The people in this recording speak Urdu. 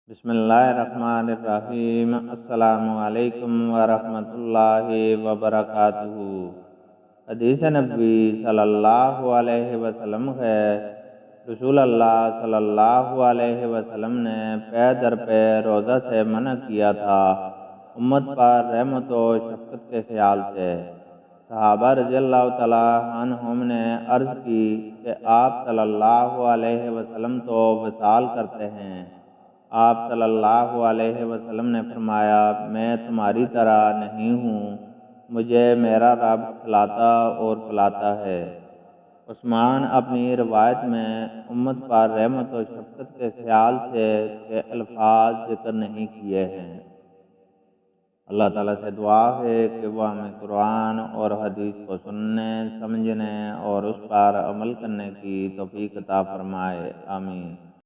بسم اللہ الرحمن الرحیم۔ السلام علیکم ورحمۃ اللہ وبرکاتہ۔ حدیث نبی صلی اللہ علیہ وسلم ہے، رسول اللہ صلی اللہ علیہ وسلم نے پے در پے روزہ سے منع کیا تھا، امت پر رحمت و شفقت کے خیال سے۔ صحابہ رضی اللہ تعالیٰ عنہم نے عرض کی کہ آپ صلی اللہ علیہ وسلم تو وصال کرتے ہیں۔ آپ صلی اللہ علیہ وسلم نے فرمایا، میں تمہاری طرح نہیں ہوں، مجھے میرا رب کھلاتا اور پلاتا ہے۔ عثمان اپنی روایت میں امت پر رحمت و شفقت کے خیال سے کے الفاظ ذکر نہیں کیے ہیں۔ اللہ تعالیٰ سے دعا ہے کہ وہ ہمیں قرآن اور حدیث کو سننے، سمجھنے اور اس پر عمل کرنے کی توفیق عطا فرمائے، آمین۔